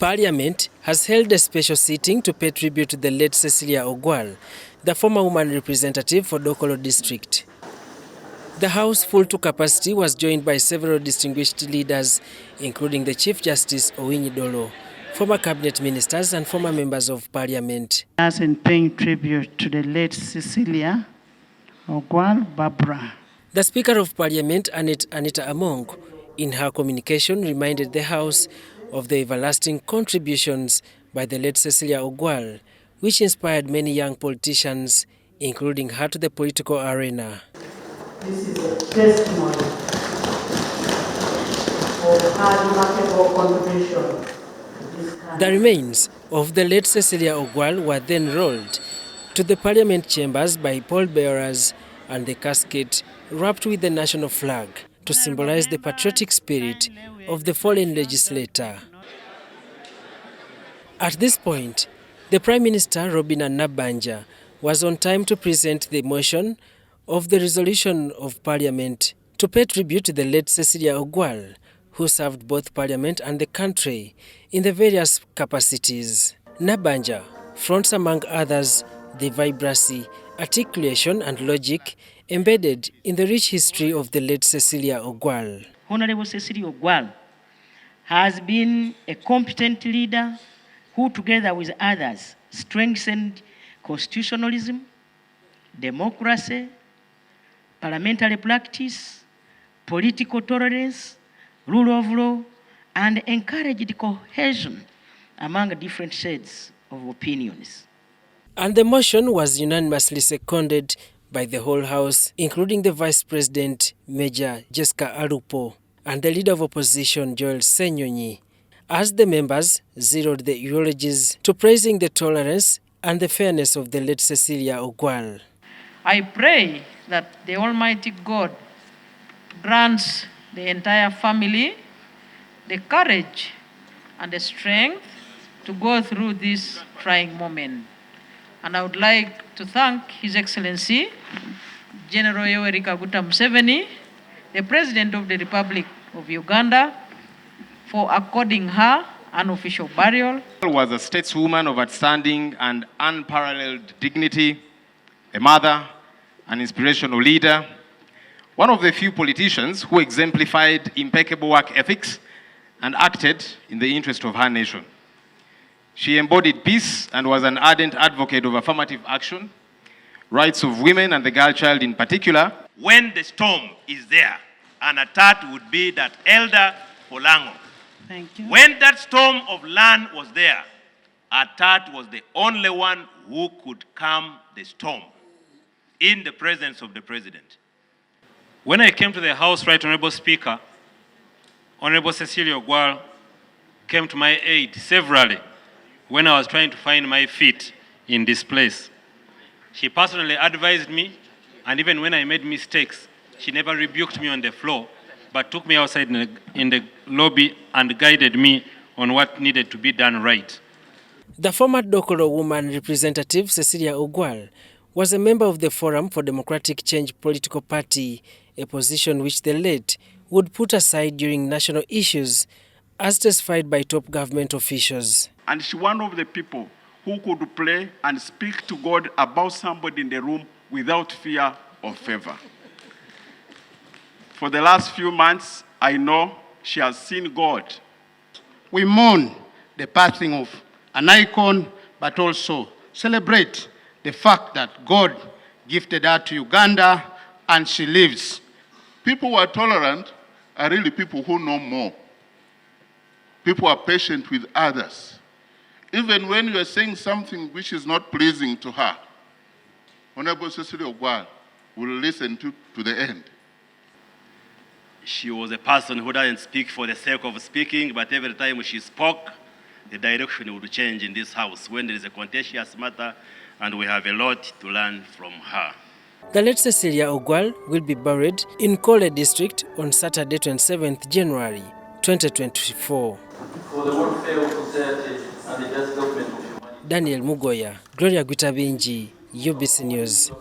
Parliament has held a special sitting to pay tribute to the late Cecilia Ogwal, the former woman representative for Dokolo District. The House, full to capacity, was joined by several distinguished leaders, including the Chief Justice Owinyi Dolo, former cabinet ministers and former members of Parliament. As in paying tribute to the late Cecilia Ogwal Barbara. The Speaker of Parliament, Anita Among, in her communication reminded the House of the everlasting contributions by the late Cecilia Ogwal, which inspired many young politicians, including her, to the political arena. This is a testimony of her remarkable contribution to this country. The remains of the late Cecilia Ogwal were then rolled to the Parliament chambers by pallbearers and the casket wrapped with the national flag to symbolize the patriotic spirit of the fallen legislator. At this point, the Prime Minister, Robina Nabbanja, was on time to present the motion of the resolution of Parliament to pay tribute to the late Cecilia Ogwal, who served both Parliament and the country in the various capacities. Nabbanja fronts, among others, the vibrancy, articulation and logic embedded in the rich history of the late Cecilia Ogwal. Honorable Cecilia Ogwal has been a competent leader who, together with others, strengthened constitutionalism, democracy, parliamentary practice, political tolerance, rule of law, and encouraged cohesion among different shades of opinions. And the motion was unanimously seconded by the whole House, including the Vice President, Major Jessica Alupo, and the Leader of Opposition, Joel Senyonyi, as the members zeroed the eulogies to praising the tolerance and the fairness of the late Cecilia Ogwal. I pray that the Almighty God grants the entire family the courage and the strength to go through this trying moment. And I would like to thank His Excellency, General Yoweri Kaguta Museveni, the President of the Republic of Uganda, for according her an official burial. She was a stateswoman of outstanding and unparalleled dignity, a mother, an inspirational leader, one of the few politicians who exemplified impeccable work ethics and acted in the interest of her nation. She embodied peace and was an ardent advocate of affirmative action, rights of women and the girl child in particular. When the storm is there, and a third would be that elder Polango. Thank you. When that storm of land was there, a third was the only one who could calm the storm in the presence of the president. When I came to the House, Right Honorable Speaker, Honorable Cecilia Ogwal came to my aid severally when I was trying to find my feet in this place. She personally advised me, and even when I made mistakes, she never rebuked me on the floor, but took me outside in the lobby and guided me on what needed to be done right. The former Dokolo woman representative, Cecilia Ogwal, was a member of the Forum for Democratic Change political party, a position which the late would put aside during national issues, as testified by top government officials. And she's one of the people who could pray and speak to God about somebody in the room without fear or favor. For the last few months, I know she has seen God. We mourn the passing of an icon, but also celebrate the fact that God gifted her to Uganda and she lives. People who are tolerant are really people who know more. People are patient with others. Even when you are saying something which is not pleasing to her, Honorable Cecilia Ogwal will listen to the end. She was a person who doesn't speak for the sake of speaking, but every time she spoke, the direction would change in this house when there is a contentious matter, and we have a lot to learn from her. The late Cecilia Ogwal will be buried in Dokolo District on Saturday, 27th January 2024. For the welfare of society and the just development of humanity. Daniel Mugoya, Gloria Gwitabinji, UBC News.